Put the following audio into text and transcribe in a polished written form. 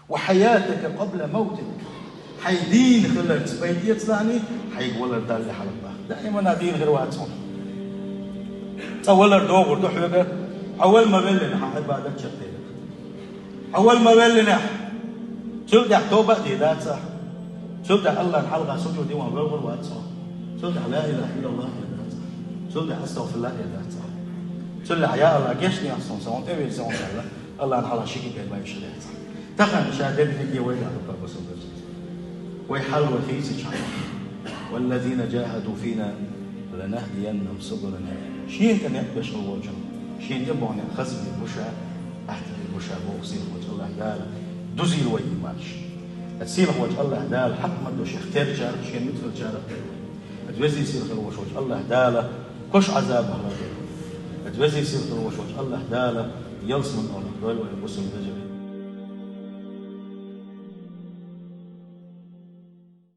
وحياتك قبل موتك. حيدين خلت بيتي يطلعني حيقول دال لي حلبة دائما دين غير واحد صون أول دوغر دو حلقة أول ما بلنا عبادة شقيق أول ما بلنا تبدأ توبة دي ذات صح تبدأ الله الحلقة سجود يوم غير واحد صون تبدأ لا إله إلا الله يا ذات تبدأ أستغفر الله يا ذات صح تبدأ يا الله جشني أصلا صون تبي صون الله الحلقة شيء كده ما يشيله تخن شهادة في وين على بس ويحل وثيس والذين جاهدوا فينا لنهدينهم سبلنا شين كان يقبش الوجه شين يبغون يخزن البشا أحد البشا بوصير وجه الله دال دزيل وجه ماش تسير وجه الله دال حق ما دوش يختار جار شين مثل جار أتوزي يصير وجه الله دال كش عذاب الله أتوزي يصير وجه الله دال يلصم أو نقول ويبصم بجري